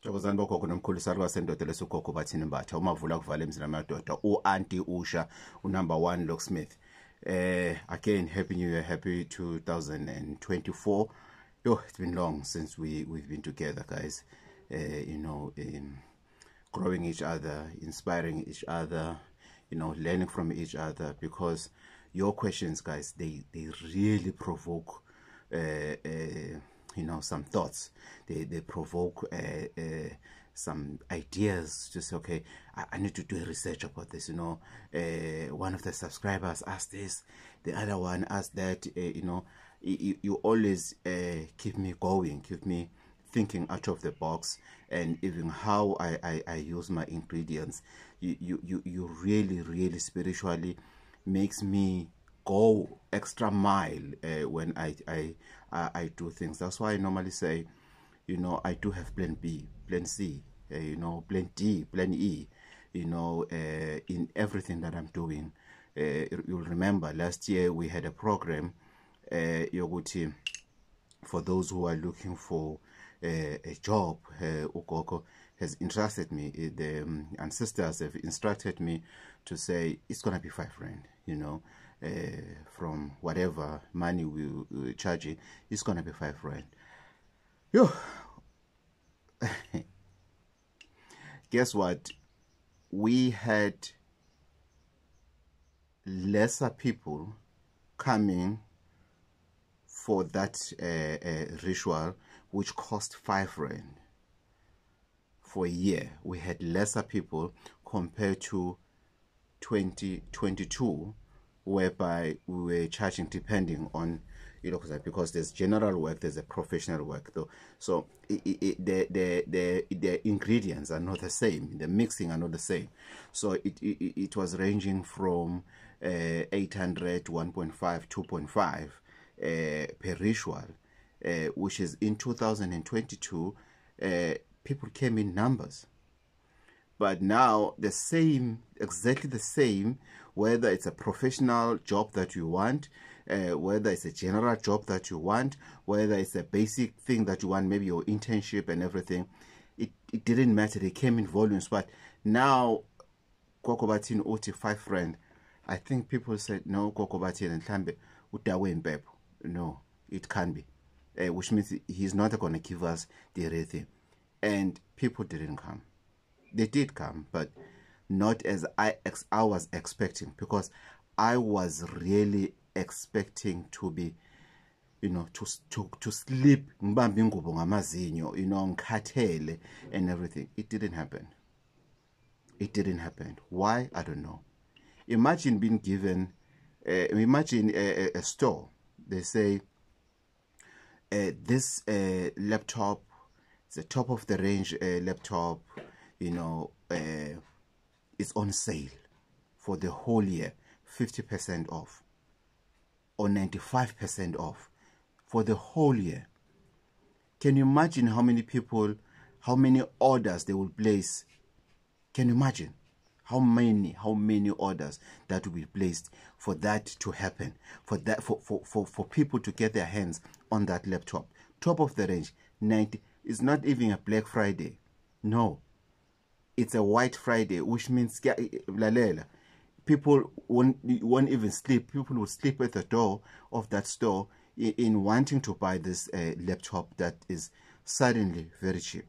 Jokozani bogogo nomkhulu salwa sendoda lesugogo Bathini Mbatha umavula kuvala emzini amadoda u-Auntie Usha number 1 locksmith. Again, happy new year, happy 2024. Yo, it's been long since we've been together, guys. Growing each other, inspiring each other, learning from each other, because your questions, guys, they really provoke some thoughts. They provoke some ideas. Just okay, I need to do a research about this. One of the subscribers asked this, the other one asked that. You always keep me going, keep me thinking out of the box, and even how I use my ingredients. You really spiritually makes me go extra mile when I do things. That's why I normally say, I do have plan B, plan C, plan D, plan E, in everything that I'm doing. You'll remember last year we had a program, Yoguti, for those who are looking for a job. Ugogo has entrusted me, the ancestors have instructed me to say it's gonna be 5 rand, from whatever money we charge it, it's gonna be 5 rand. Yo, guess what? We had lesser people coming for that ritual, which cost 5 rand for a year. We had lesser people compared to 2022, whereby we were charging depending on, because there's general work, there's a professional work though. So the ingredients are not the same, the mixing are not the same. So it was ranging from 800, 1.5, 2.5 per ritual, which is in 2022, people came in numbers. But now the same, exactly the same, whether it's a professional job that you want, whether it's a general job that you want, whether it's a basic thing that you want, maybe your internship and everything, it didn't matter. They came in volumes. But now Gogo Bathini uthi 5 rand. I think people said, no, Gogo Bathini mhlambe udawe impepho. No, it can't be, which means he's not going to give us the real thing. And people didn't come. They did come, but not as I was expecting, because I was really expecting to be, to sleep, ngikhathele and everything. It didn't happen. It didn't happen. Why? I don't know. Imagine being given, imagine a store. They say, this laptop, it's a top of the range laptop, it's on sale for the whole year, 50% off or 95% off for the whole year. Can you imagine how many people, how many orders they will place? Can you imagine how many orders that will be placed for that to happen, for that for people to get their hands on that laptop? Top of the range, 90. It's not even a Black Friday. No, it's a White Friday, which means people won't even sleep. People will sleep at the door of that store in wanting to buy this laptop that is suddenly very cheap.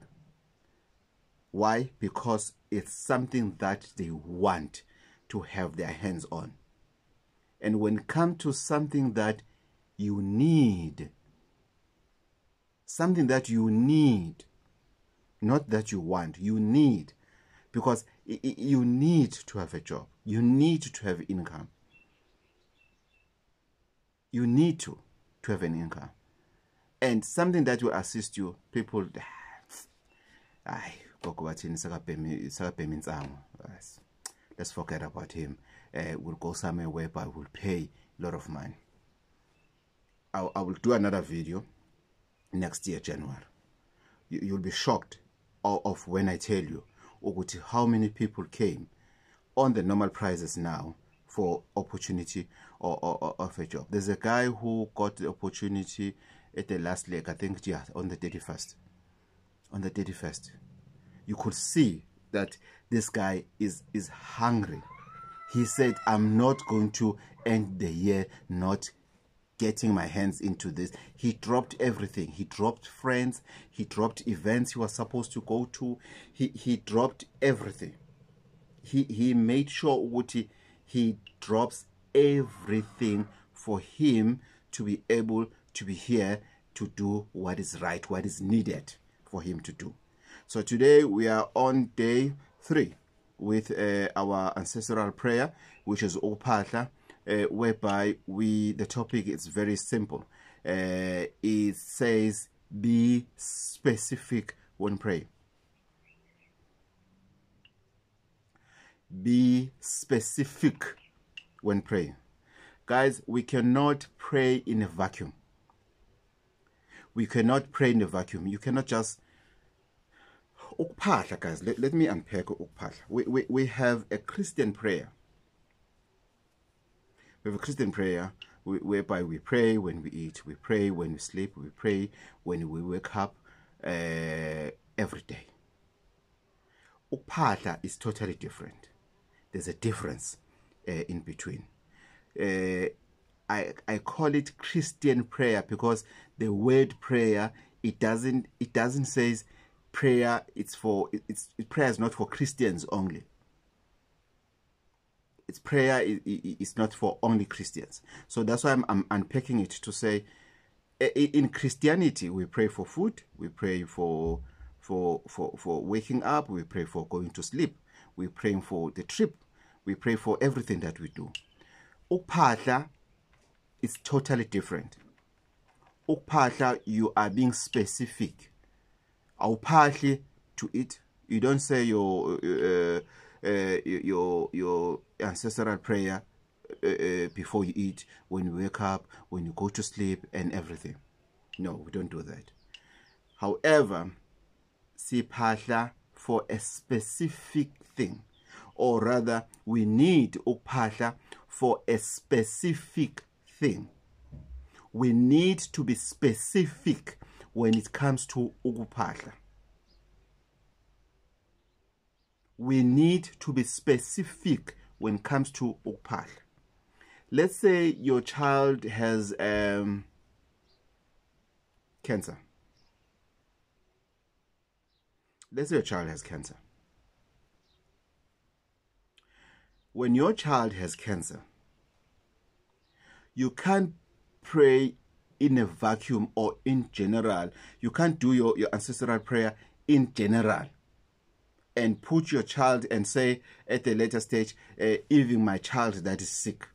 Why? Because it's something that they want to have their hands on. And when it comes to something that you need, something that you need, not that you want, you need, because you need to have a job, you need to have income, you need to have an income, and something that will assist you. People, Gogo Bathini sakabhemi insango, let's forget about him. We'll go somewhere whereby we'll pay a lot of money. I will do another video next year, January. You'll be shocked of when I tell you how many people came on the normal prices now for opportunity or of a job. There's a guy who got the opportunity at the last leg, I think, yeah, on the 31st. On the 31st. You could see that this guy is hungry. He said, I'm not going to end the year not getting my hands into this. He dropped everything. He dropped friends. He dropped events he was supposed to go to. He dropped everything. He made sure he drops everything for him to be able to be here to do what is right, what is needed for him to do. So today we are on day 3 with our ancestral prayer, which is Upahla, whereby the topic is very simple. It says, be specific when praying. Be specific when praying. Guys, we cannot pray in a vacuum. We cannot pray in a vacuum. You cannot just... Upahla, guys, let me unpack Upahla. We have a Christian prayer. We have a Christian prayer whereby we pray when we eat, we pray when we sleep, we pray when we wake up every day. Upahla is totally different. There's a difference in between. I call it Christian prayer because the word prayer, it doesn't say prayer. Prayer is not for Christians only. It's prayer is not for only Christians. So that's why I'm unpacking it to say, in Christianity we pray for food, we pray for waking up, we pray for going to sleep, we pray for the trip, we pray for everything that we do. Upahla is totally different. Upahla, you are being specific. Awuphahli to eat. You don't say your ancestral prayer before you eat, when you wake up, when you go to sleep, and everything. No, we don't do that. However, siphahla for a specific thing, or rather, we need upahla for a specific thing. We need to be specific when it comes to ukupahla. We need to be specific when it comes to ukupahla. Let's say your child has cancer. Let's say your child has cancer. When your child has cancer, you can't pray in a vacuum or in general. You can't do your ancestral prayer in general and put your child and say at a later stage, even my child that is sick,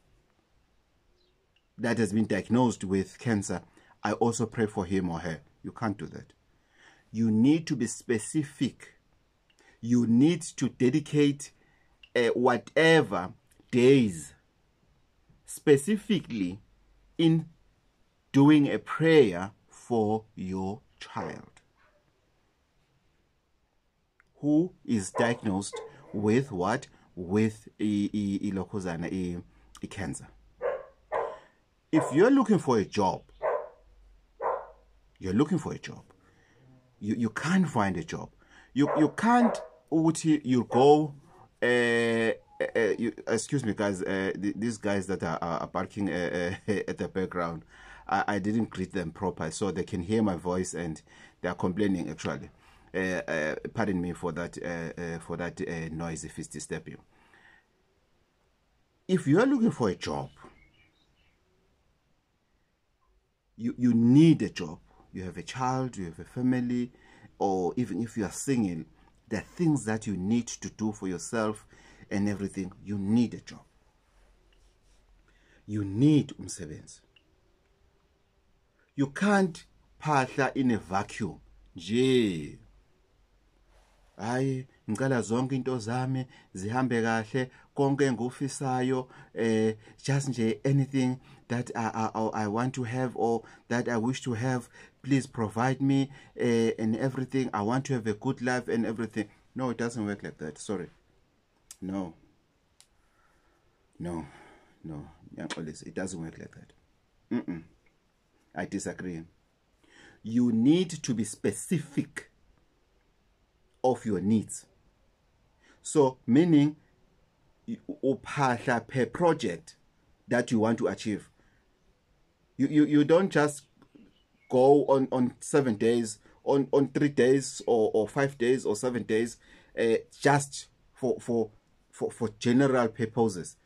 that has been diagnosed with cancer, I also pray for him or her. You can't do that. You need to be specific. You need to dedicate whatever days specifically in doing a prayer for your child who is diagnosed with what? With a cancer. If you're looking for a job, you can't find a job. You can't, you go, excuse me guys, these guys that are barking at the background, I didn't greet them proper so they can hear my voice and they are complaining actually. Pardon me for that noise if it's disturbing. If you are looking for a job, you need a job. You have a child, you have a family, or even if you are single, there are things that you need to do for yourself and everything. You need a job. You need umsebenzi. You can't phahla in a vacuum. Nje. Hayi, ngicela zonke into zami zihambe kahle, konke engufisayo, just nje anything that I want to have or that I wish to have, please provide me and everything. I want to have a good life and everything. No, it doesn't work like that. Sorry. No. It doesn't work like that. I disagree. You need to be specific of your needs. So meaning uphahla per project that you want to achieve. You don't just go on 7 days, on 3 days or 5 days or 7 days, just for general purposes.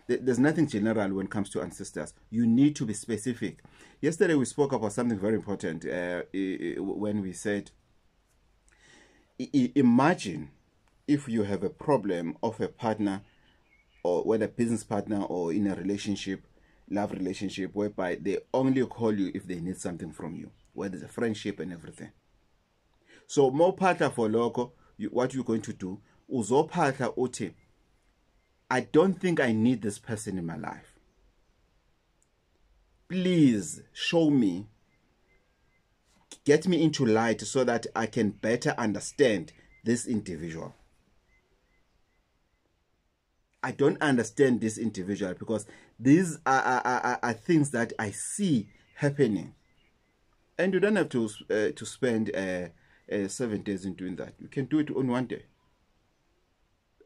There's nothing general when it comes to ancestors. You need to be specific. Yesterday we spoke about something very important when we said, imagine if you have a problem of a partner, or whether a business partner or in a relationship, love relationship, whereby they only call you if they need something from you, where there's a friendship and everything. So more partner for local, what you're going to do, uzo partner uti, I don't think I need this person in my life. Please show me, get me into light so that I can better understand this individual. I don't understand this individual because these are things that I see happening. And you don't have to spend 7 days in doing that. You can do it on 1 day.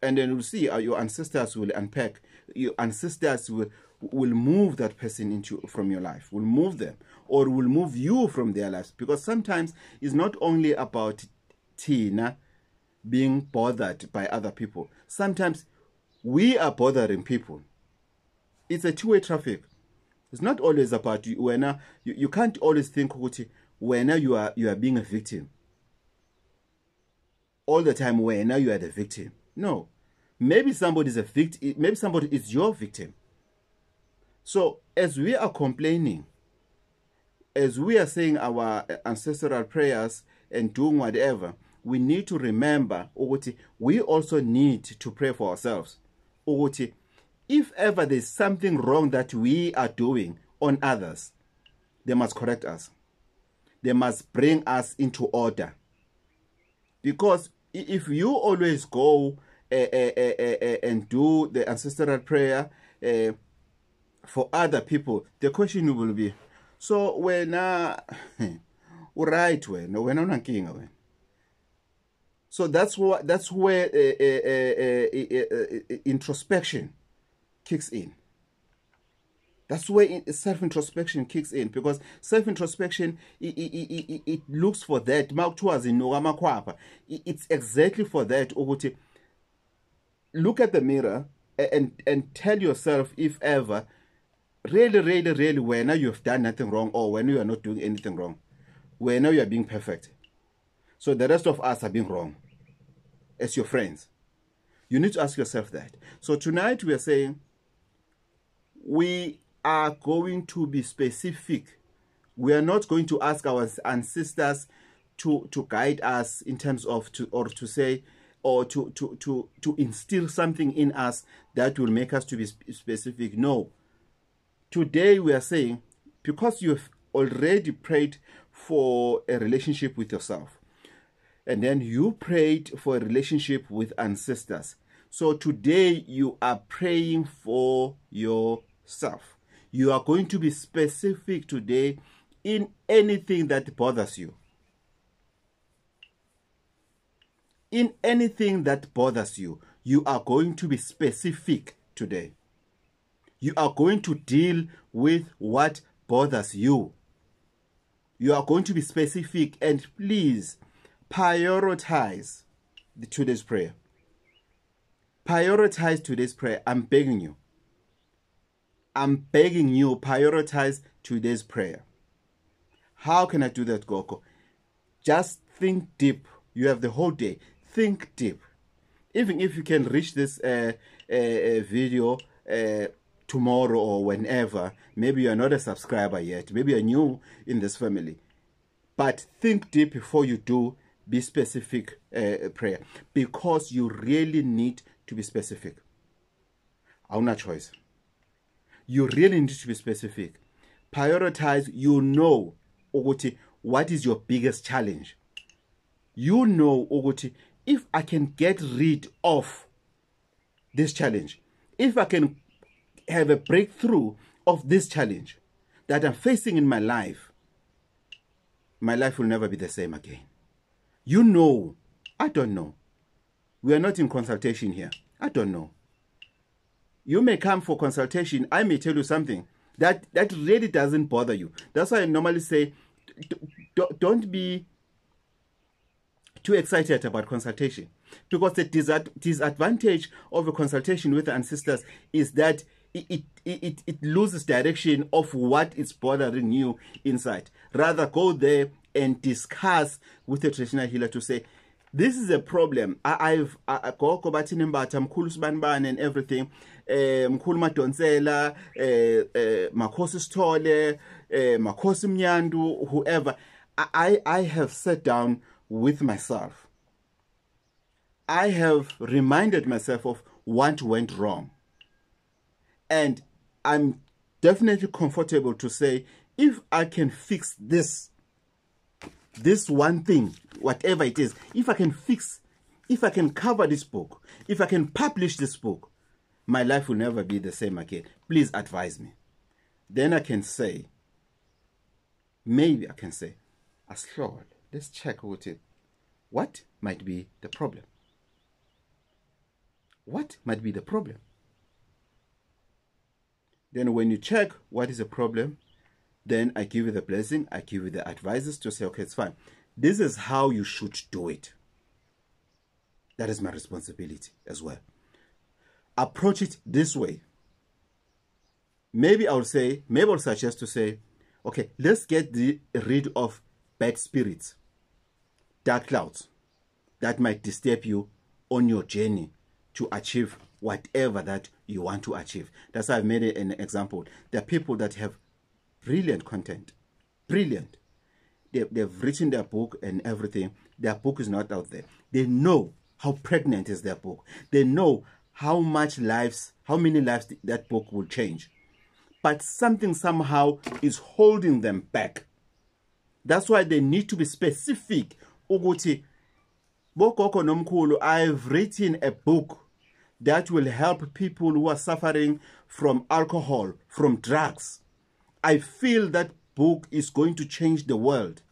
And then you'll see your ancestors will unpack. Your ancestors will move that person from your life, will move them, or will move you from their lives. Because sometimes it's not only about Tina being bothered by other people. Sometimes we are bothering people. It's a two-way traffic. It's not always about you. When you can't always think when you are being a victim. All the time when you are the victim. No. Maybe somebody is a victim. Maybe somebody is your victim. So as we are complaining, as we are saying our ancestral prayers and doing whatever, we need to remember we also need to pray for ourselves. If ever there's something wrong that we are doing on others, they must correct us. They must bring us into order. Because if you always go and do the ancestral prayer for other people, the question will be, so when right when I'm king. So that's where introspection kicks in. That's where self-introspection kicks in, because self-introspection, it looks for that. It's exactly for that. Look at the mirror and tell yourself, if ever, really, when you have done nothing wrong, or when you are not doing anything wrong, when you are being perfect. So the rest of us are being wrong as your friends. You need to ask yourself that. So tonight we are saying we are going to be specific. We are not going to ask our ancestors to guide us in terms of to instill something in us that will make us to be specific. No. Today we are saying, because you have already prayed for a relationship with yourself, and then you prayed for a relationship with ancestors. So today you are praying for yourself. You are going to be specific today in anything that bothers you. In anything that bothers you, you are going to be specific today. You are going to deal with what bothers you. You are going to be specific, and please prioritize today's prayer. Prioritize today's prayer. I'm begging you. I'm begging you, prioritize today's prayer. How can I do that, Gogo? Just think deep. You have the whole day. Think deep. Even if you can reach this video tomorrow or whenever, maybe you're not a subscriber yet, maybe you're new in this family, but think deep before you do. Be specific prayer, because you really need to be specific. Our choice. You really need to be specific. Prioritize. You know what is your biggest challenge. You know if I can get rid of this challenge, if I can have a breakthrough of this challenge that I'm facing in my life will never be the same again. You know I don't know. We are not in consultation here. I don't know. You may come for consultation. I may tell you something that really doesn't bother you. That's why I normally say, don't be too excited about consultation, because the disadvantage of a consultation with the ancestors is that it loses direction of what is bothering you inside. Rather, go there and discuss with the traditional healer to say, this is a problem. I've Gogo Bathini Mbatha, mkhulu sibanibani and everything. Mkhulu Madonsela, Makhosi Sithole, Makhosi Mnyandu, whoever. I have sat down with myself. I have reminded myself of what went wrong. And I'm definitely comfortable to say, if I can fix this one thing, whatever it is, if I can cover this book, if I can publish this book, my life will never be the same again. Please advise me. Then I can say, maybe I can say, Aslord, let's check with it. What might be the problem? What might be the problem? Then when you check what is the problem, then I give you the blessing, I give you the advices to say, okay, it's fine. This is how you should do it. That is my responsibility as well. Approach it this way. Maybe I'll suggest to say, okay, let's get rid of bad spirits, dark clouds that might disturb you on your journey to achieve whatever that you want to achieve. That's why I've made an example. There are people that have brilliant content. Brilliant. They've written their book and everything. Their book is not out there. They know how pregnant is their book. They know how many lives that book will change. But something somehow is holding them back. That's why they need to be specific. Ukuthi, Bokoko nomkhulu, I've written a book that will help people who are suffering from alcohol, from drugs. I feel that book is going to change the world.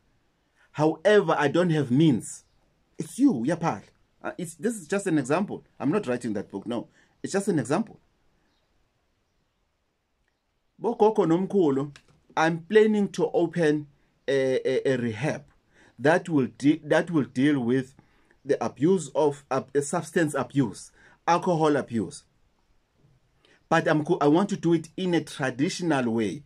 However, I don't have means. It's you, Yapal. This is just an example. I'm not writing that book, no. It's just an example. Bokoko nomkhulu, I'm planning to open a rehab that will deal with the abuse of substance abuse, alcohol abuse. But I want to do it in a traditional way.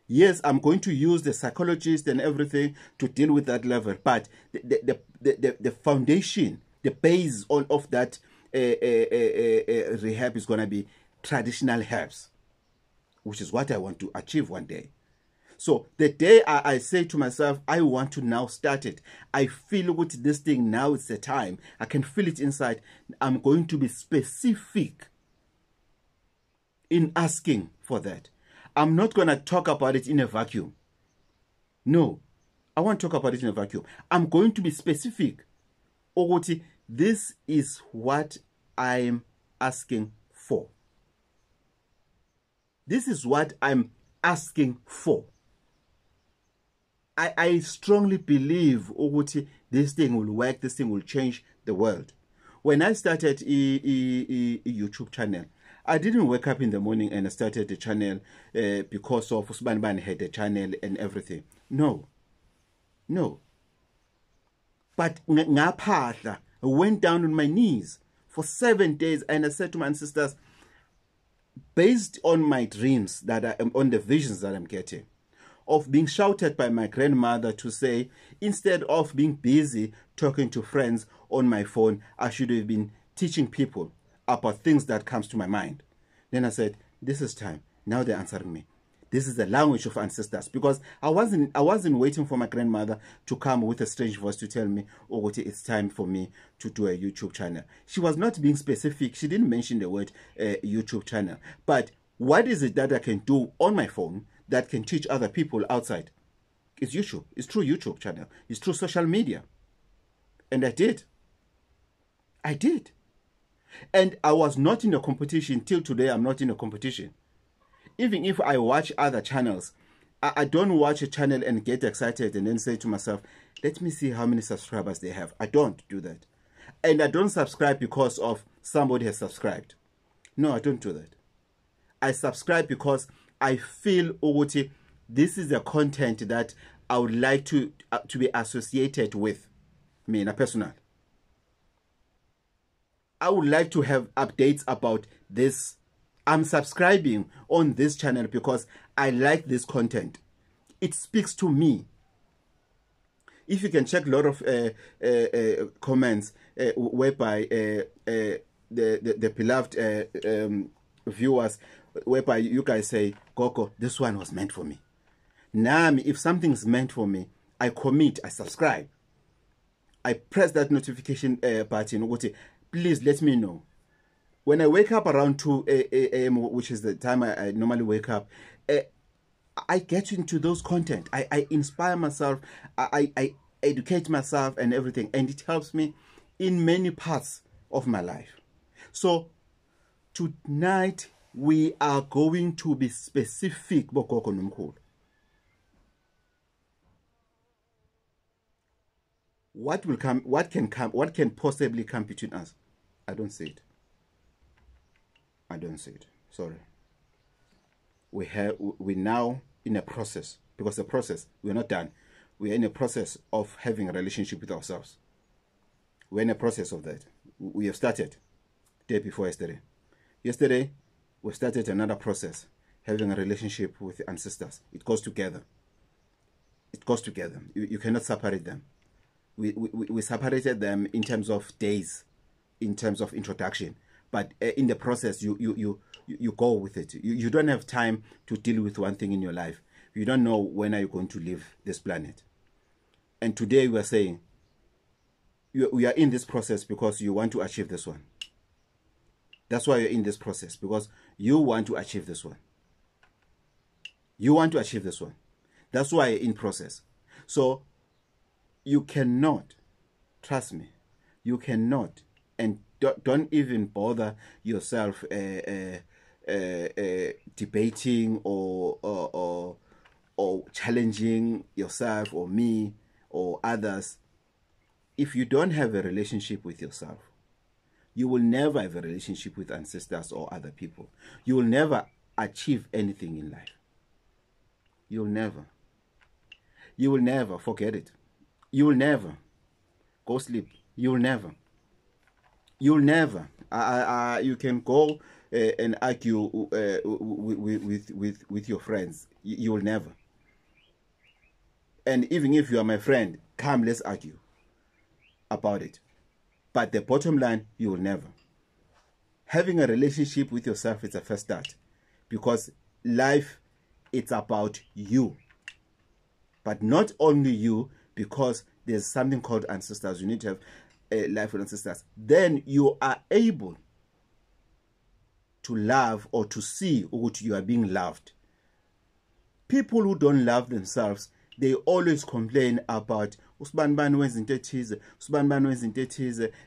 Yes, I'm going to use the psychologist and everything to deal with that level. But the foundation, the base of that rehab is going to be traditional herbs, which is what I want to achieve one day. So the day I say to myself, I want to now start it, I feel with this thing, now it's the time. I can feel it inside. I'm going to be specific in asking for that. I'm not going to talk about it in a vacuum. No, I won't talk about it in a vacuum. I'm going to be specific. Ogoti, this is what I'm asking for. This is what I'm asking for. I strongly believe, Ogoti, this thing will work, this thing will change the world. When I started a YouTube channel, I didn't wake up in the morning and I started the channel because of Usbanban had a channel and everything. No. No. But I went down on my knees for 7 days and I said to my ancestors, based on my dreams, on the visions that I'm getting, of being shouted by my grandmother to say, instead of being busy talking to friends on my phone, I should have been teaching people about things that comes to my mind. Then I said, this is time. Now they're answering me. This is the language of ancestors, because I wasn't waiting for my grandmother to come with a strange voice to tell me, oh, it's time for me to do a YouTube channel. She was not being specific. She didn't mention the word YouTube channel. But what is it that I can do on my phone that can teach other people outside? It's YouTube. It's through YouTube channel. It's through social media. And I did. I did. And I was not in a competition. Till today, I'm not in a competition. Even if I watch other channels, I don't watch a channel and get excited and then say to myself, let me see how many subscribers they have. I don't do that. And I don't subscribe because of somebody has subscribed. No, I don't do that. I subscribe because I feel, Uguti, this is the content that I would like to be associated with me in a personal. I would like to have updates about this. I'm subscribing on this channel because I like this content. It speaks to me. If you can check a lot of comments whereby the beloved viewers, whereby you guys say, Gogo, this one was meant for me. Now, if something's meant for me, I commit, I subscribe. I press that notification button. Please let me know. When I wake up around 2 a.m., which is the time I normally wake up, I get into those content. I inspire myself. I educate myself and everything. And it helps me in many parts of my life. So tonight we are going to be specific. What will come? What can come? What can possibly come between us? I don't see it. I don't see it. Sorry. We're now in a process, because the process, we're not done. We're in a process of having a relationship with ourselves. We're in a process of that. We have started day before yesterday. Yesterday, we started another process, having a relationship with the ancestors. It goes together. It goes together. You cannot separate them. We separated them in terms of days, in terms of introduction. But in the process, you go with it. You don't have time to deal with one thing in your life. You don't know when are you going to leave this planet. And today we are saying, we are in this process because you want to achieve this one. That's why you're in this process, because you want to achieve this one. You want to achieve this one. That's why you're in process. So you cannot, trust me, you cannot, and don't even bother yourself debating or challenging yourself or me or others. If you don't have a relationship with yourself, you will never have a relationship with ancestors or other people. You will never achieve anything in life. You'll never. You will never. Forget it. You will never. Go sleep. You will never. You'll never. You can go and argue with your friends. You will never. And even if you are my friend, come, let's argue about it. But the bottom line, you will never. Having a relationship with yourself is a first start, because life, it's about you. But not only you, because there's something called ancestors. You need to have a life with ancestors. Then you are able to love or to see what you are being loved. People who don't love themselves, they always complain about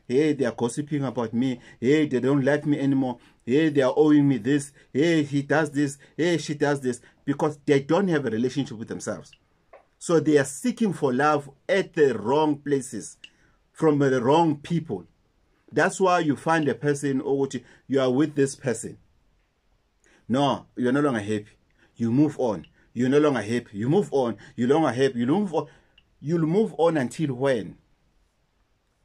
hey, they are gossiping about me, hey, they don't like me anymore, hey, they are owing me this, hey, he does this, hey, she does this, because they don't have a relationship with themselves. So they are seeking for love at the wrong places, from the wrong people. That's why you find a person, or you are with this person. No, you're no longer happy. You move on. You're no longer happy. You move on. You're no longer happy. You move on. You'll move on until when?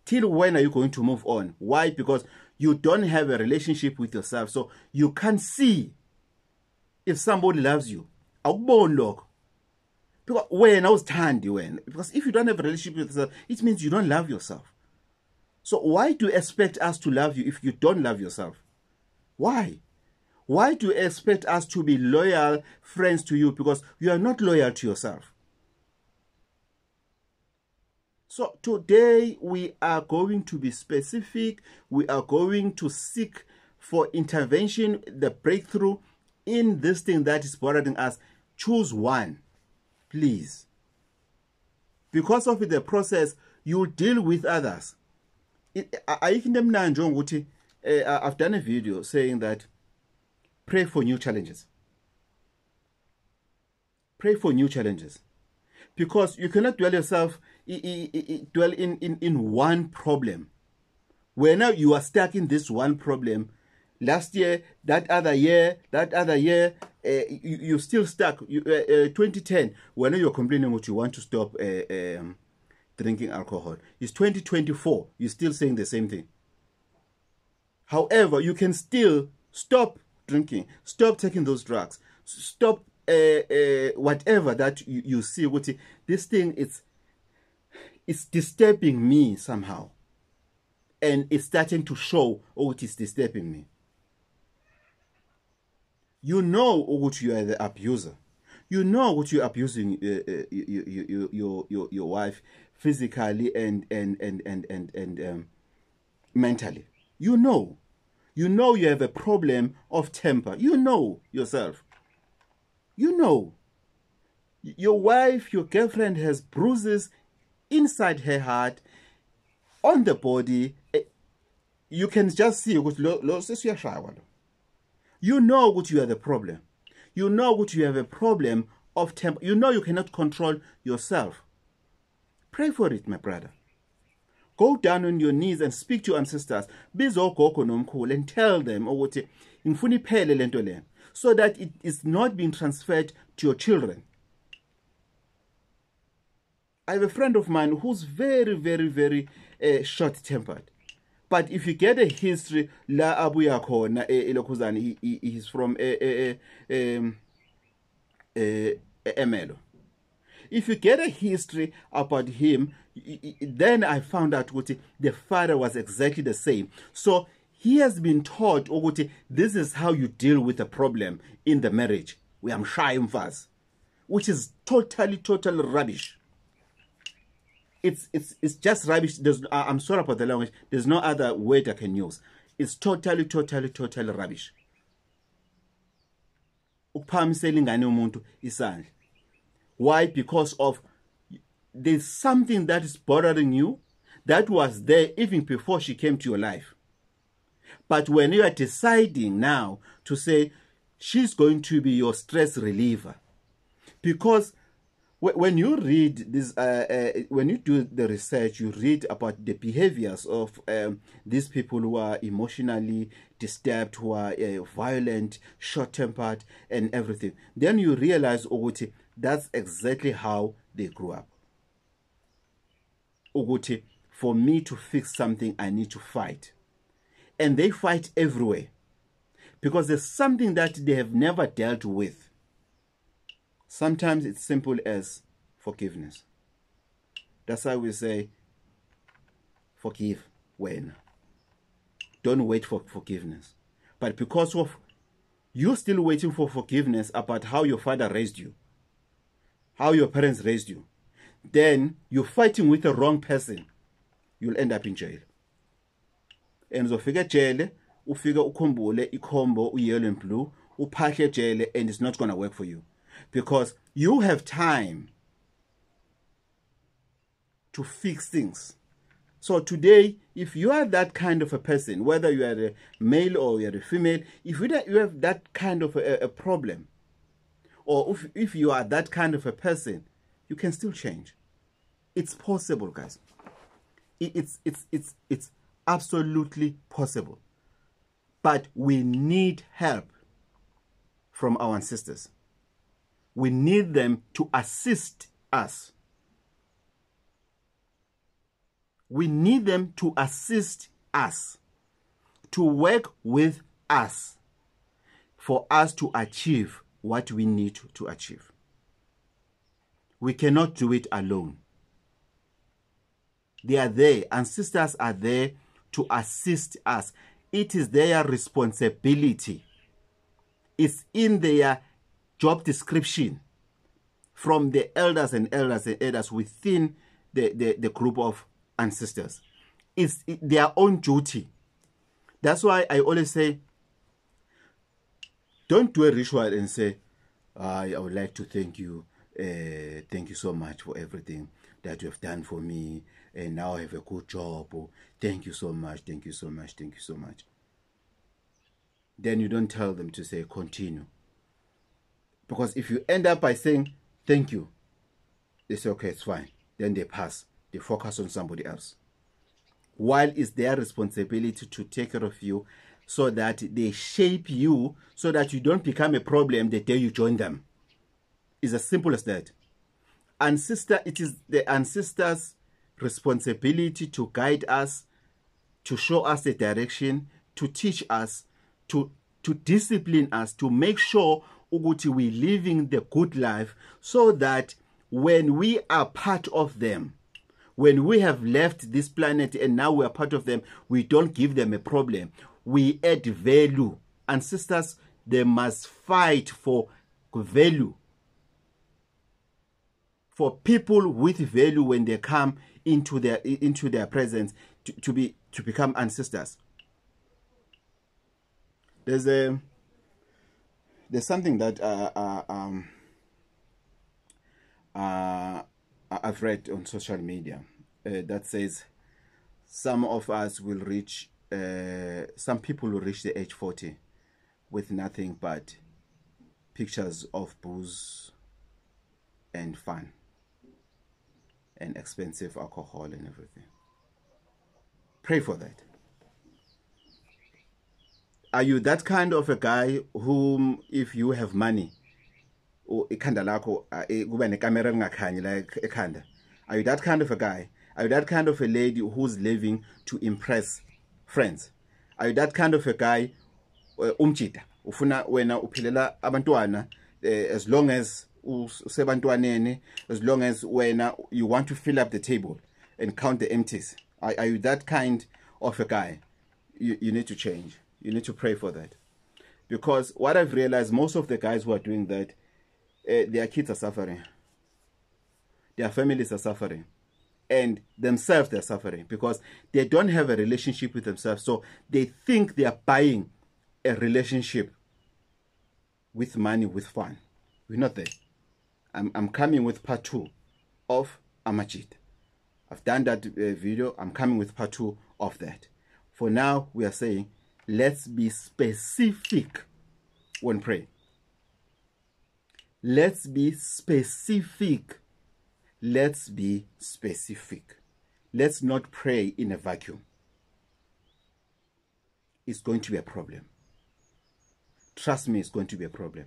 Till when are you going to move on? Why? Because you don't have a relationship with yourself. So you can't see if somebody loves you. Because when I was tanned, because if you don't have a relationship with yourself, it means you don't love yourself. So why do you expect us to love you if you don't love yourself? Why? Why do you expect us to be loyal friends to you, because you are not loyal to yourself? So today we are going to be specific. We are going to seek for intervention, the breakthrough in this thing that is bothering us. Choose one, please. Because of the process, you deal with others. I've done a video saying that pray for new challenges. Pray for new challenges. Because you cannot dwell yourself, dwell in one problem. Where now you are stuck in this one problem. Last year, that other year, you're still stuck. 2010, when you're complaining what you want to stop drinking alcohol. It's 2024, you're still saying the same thing. However, you can still stop drinking, stop taking those drugs, stop whatever that you see. This thing, it's disturbing me somehow. And it's starting to show what is disturbing me. You know what you are the abuser. You know what you're abusing your wife physically and mentally. You know you have a problem of temper. You know yourself. You know your wife, your girlfriend has bruises inside her heart, on the body. You can just see what you know what you are the problem. You know what you have a problem of temper. You know you cannot control yourself. Pray for it, my brother. Go down on your knees and speak to your ancestors. Bizo gogo nomkhulu and tell them ukuthi ngifuna iphele lento le, so that it is not being transferred to your children. I have a friend of mine who's very, very, very short-tempered. But if you get a history, la abuya khona elokuzana, he's from Emelo. If you get a history about him, then I found out what the father was exactly the same. So he has been taught, this is how you deal with a problem in the marriage. We am shy fast, which is totally rubbish. It's just rubbish. I'm sorry about the language. There's no other word I can use. It's totally rubbish. Why? Because of there's something that is bothering you that was there even before she came to your life. But when you are deciding now to say she's going to be your stress reliever, because when you read this, when you do the research, you read about the behaviors of these people who are emotionally disturbed, who are violent, short-tempered, and everything. Then you realize, that's exactly how they grew up. For me to fix something, I need to fight. And they fight everywhere. Because there's something that they have never dealt with. Sometimes it's simple as forgiveness. That's why we say, forgive when. Don't wait for forgiveness. But because of you still waiting for forgiveness about how your father raised you, how your parents raised you, then you're fighting with the wrong person. You'll end up in jail. And so figure jail, ufika ukhumbule ikhombo yellow and blue, uphahle jail, and it's not going to work for you. Because you have time to fix things. So today, if you are that kind of a person, whether you are a male or you are a female, if you have that kind of a problem, or if you are that kind of a person, you can still change. It's possible, guys. It's absolutely possible. But we need help from our ancestors. We need them to assist us. We need them to assist us, to work with us, for us to achieve what we need to achieve. We cannot do it alone. They are there. Ancestors are there to assist us. It is their responsibility. It's in their job description from the elders and elders within the group of ancestors. It's their own duty. That's why I always say, don't do a ritual and say, I would like to thank you. Thank you so much for everything that you have done for me. And now I have a good job. Oh, thank you so much. Thank you so much. Thank you so much. Then you don't tell them to say continue. Because if you end up by saying Thank you. They say, okay, it's fine. Then they pass. They focus on somebody else. While it's their responsibility to take care of you so that they shape you so that you don't become a problem the day you join them. It's as simple as that. It is the ancestors' responsibility to guide us, to show us the direction, to teach us, to discipline us, to make sure ukuthi we living the good life, so that when we are part of them, when we have left this planet and now we are part of them, we don't give them a problem. We add value. Ancestors, they must fight for value. For people with value when they come into their presence to become ancestors. There's something that I've read on social media that says some of us will reach, some people will reach the age 40 with nothing but pictures of booze and fun and expensive alcohol and everything. Pray for that. Are you that kind of a guy whom, if you have money, are you that kind of a guy? Are you that kind of a lady who's living to impress friends? Are you that kind of a guy umchita ufuna wena uphilela abantwana as long as usebantwaneni, as long as wena you want to fill up the table and count the empties? Are you that kind of a guy? You need to change. You need to pray for that. Because what I've realized, most of the guys who are doing that, their kids are suffering. Their families are suffering. And themselves, they're suffering. Because they don't have a relationship with themselves. So they think they are buying a relationship with money, with fun. We're not there. I'm coming with part 2 of Amajit. I've done that video. I'm coming with part 2 of that. For now, we are saying, let's be specific when praying. Let's be specific. Let's be specific. Let's not pray in a vacuum. It's going to be a problem. Trust me, it's going to be a problem.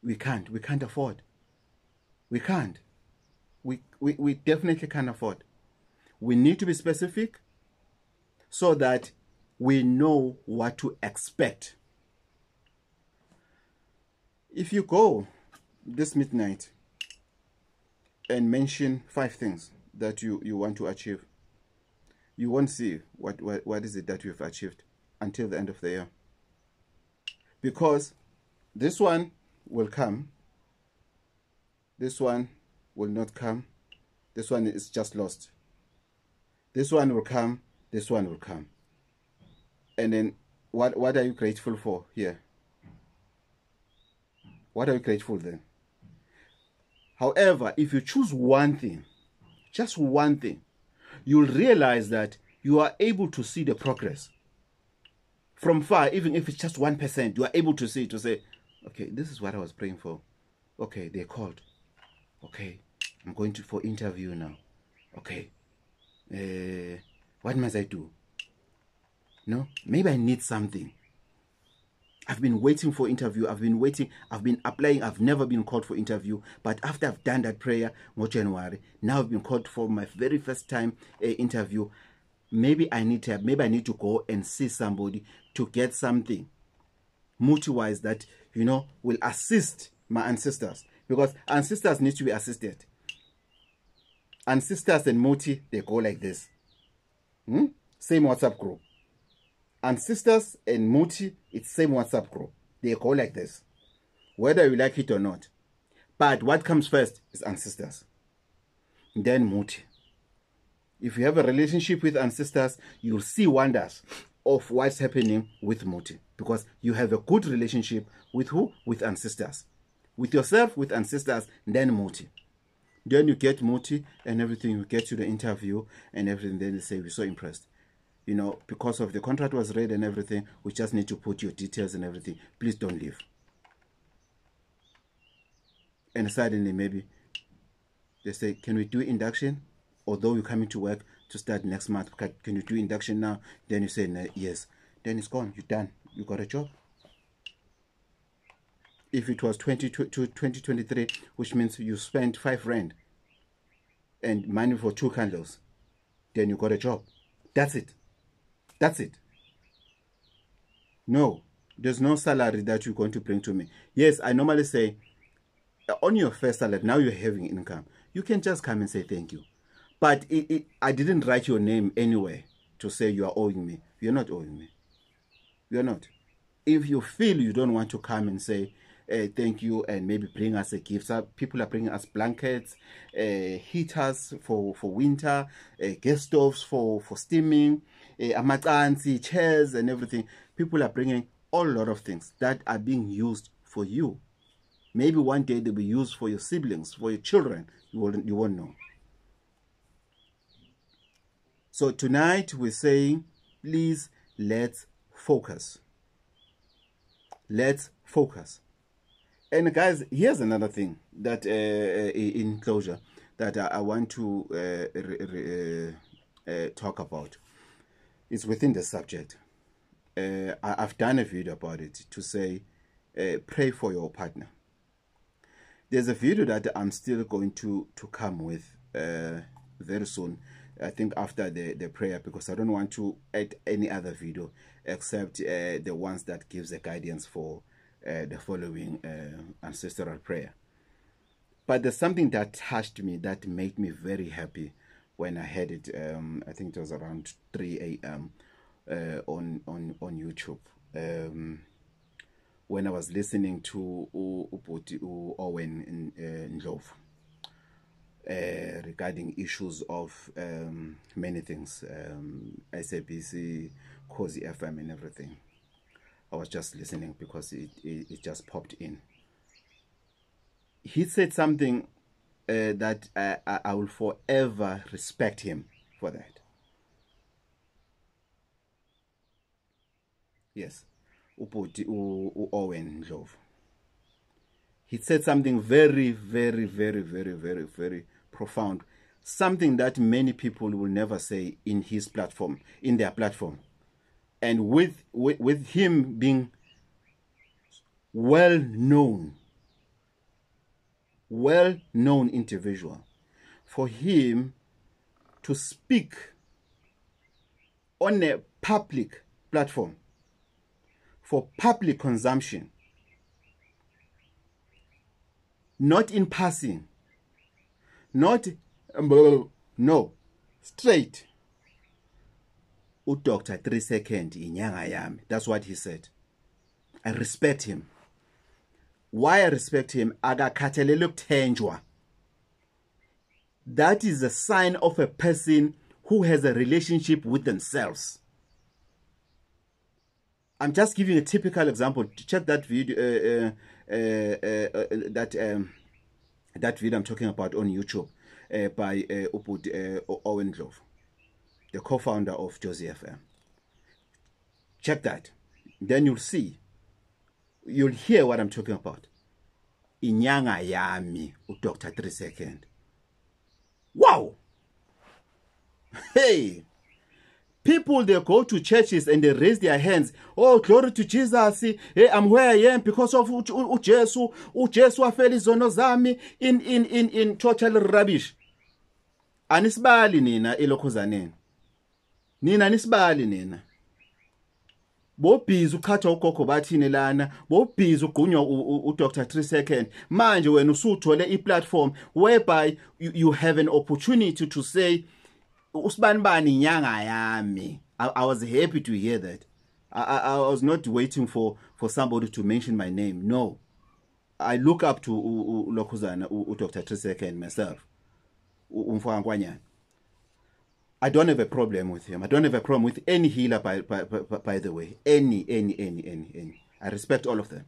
We can't afford. We can't. We definitely can't afford. We need to be specific so that we know what to expect. If you go this midnight and mention 5 things that you want to achieve, you won't see what is it that you've achieved until the end of the year. Because this one will come, this one will not come, this one is just lost. This one will come, this one will come. And then what are you grateful for here? What are you grateful then? However, if you choose one thing, just one thing, you'll realize that you are able to see the progress. From far, even if it's just 1%, you are able to see, to say, okay, this is what I was praying for. Okay, they called. Okay, I'm going for interview now. Okay, what must I do? No, maybe I need something. I've been waiting for interview. I've been applying. I've never been called for interview. But after I've done that prayer, January, now I've been called for my very first time interview. Maybe I need to go and see somebody to get something multi-wise that, will assist my ancestors. Because ancestors need to be assisted. Ancestors and multi, they go like this. Same WhatsApp group. Ancestors and multi, it's same WhatsApp group. They go like this. Whether you like it or not. But what comes first is ancestors. Then multi. If you have a relationship with ancestors, you'll see wonders of what's happening with multi. Because you have a good relationship with who? With ancestors. With yourself, with ancestors, then multi. Then you get multi and everything. You get to the interview and everything. Then they say, we're so impressed. Because of the contract was read and everything, we just need to put your details and everything. Please don't leave. And suddenly maybe they say, can we do induction? Although you're coming to work to start next month, can you do induction now? Then you say, no, yes. Then it's gone. You're done. You got a job. If it was 2023, which means you spent 5 rand and money for 2 candles, then you got a job. That's it. That's it. No, there's no salary that you're going to bring to me. Yes, I normally say, on your first salary, now you're having income, you can just come and say thank you. But I didn't write your name anywhere to say you are owing me. You're not owing me. You're not. If you feel you don't want to come and say thank you and maybe bring us a gift, so people are bringing us blankets, heaters for winter, gas stoves for steaming, amatansi, chairs and everything. People are bringing a lot of things that are being used for you. Maybe one day they'll be used for your siblings, for your children. You won't know. So tonight we're saying, please, let's focus. Let's focus. And guys, here's another thing that in closure that I want to talk about. It's within the subject. I've done a video about it to say, pray for your partner. There's a video that I'm still going to come with very soon. I think after the prayer, because I don't want to add any other video except the ones that gives the guidance for the following ancestral prayer. But there's something that touched me, that made me very happy when I heard it. I think it was around 3 a.m. On YouTube. When I was listening to Owen Ndlovu regarding issues of many things, SABC, Cozy FM and everything. I was just listening because it just popped in. He said something that I will forever respect him for that. Yes. Owen Ndlovu. He said something very, very, very, very, very, very profound. Something that many people will never say in his platform, in their platform. And with him being well-known individual, for him to speak on a public platform for public consumption, not in passing, not no, straight. Dr. 3 seconds inyanga yami. That's what he said. I respect him. Why I respect him? Agakhathalele ukuthenjwa. That is a sign of a person who has a relationship with themselves. I'm just giving a typical example. Check that video, that video I'm talking about on YouTube by Owen Ndlovu, the co-founder of Jozi FM. Check that. Then you'll see. You'll hear what I'm talking about. Inyanga yami, Dr. 3 seconds. Wow! Hey! People, they go to churches and they raise their hands. Oh, glory to Jesus. Hey, I'm where I am because of Ujesu. Ujesu afeli zono zami in total rubbish. Anisbali nina ilokhuzaneni. Nina nisbali nina. Bobhizi ukhatha uGogo Bathini lana, bobhizi ugqunywa uDr 3 seconds. Manje wena usuthole iplatform whereby you have an opportunity to say usibani inyanga yami. I was happy to hear that. I was not waiting for somebody to mention my name. No. I look up to Lokhuzana, Dr. 3 seconds myself. I don't have a problem with him. I don't have a problem with any healer, by the way. Any. I respect all of them.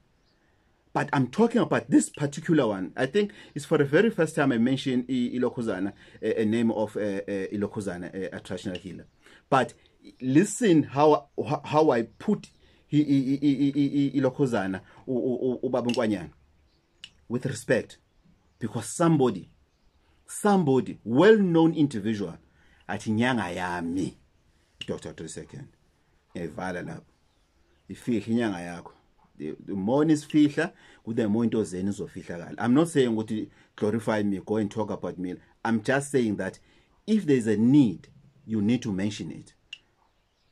But I'm talking about this particular one. I think it's for the very first time I mentioned Ilokhuzana, a name of Ilokhuzana, a traditional healer. But listen how I put Ilokhuzana, with respect. because somebody well-known individual athi nyanga yami Dr. 3 second evala lapho ifihla inyanga yakho. The more isifihla the more into zeni izofihlakala. I'm not saying ukuthi glorify me, go and talk about me. I'm just saying that if there's a need, you need to mention it.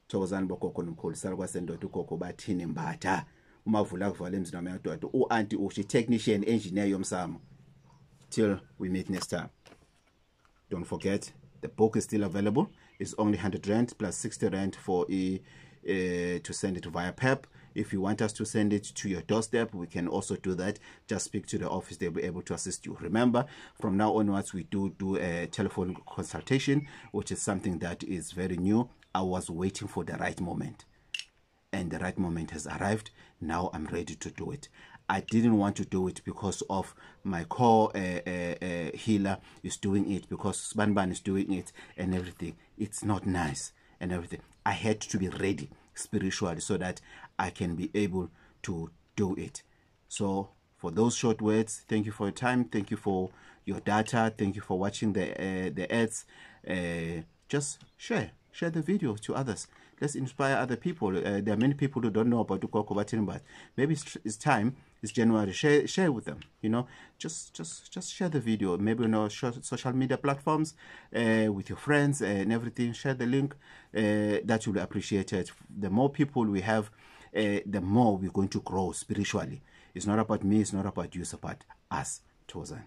Thokozani bogogo nomkhulu sala kwasendoda ugogo bathini Mbatha umavula kuvala emzini wami u-anti ushi technician engineer yomsamo. Till we meet next time. Don't forget, the book is still available. It's only 100 Rand plus 60 Rand for to send it via PEP. If you want us to send it to your doorstep, we can also do that. Just speak to the office. They'll be able to assist you. Remember, from now onwards, we do a telephone consultation, which is something that is very new. I was waiting for the right moment, and the right moment has arrived. Now I'm ready to do it. I didn't want to do it because of my core healer is doing it, because Sbanban is doing it and everything. It's not nice and everything. I had to be ready spiritually so that I can be able to do it. So for those short words, thank you for your time. Thank you for your data. Thank you for watching the ads. Just share the video to others. Let's inspire other people. There are many people who don't know about Gogo Bathini Mbatha. Maybe it's time. It's January. Share with them. You know, just share the video. Maybe on social media platforms with your friends and everything. Share the link. That will be appreciated. The more people we have, the more we're going to grow spiritually. It's not about me. It's not about you. It's about us. Tozan.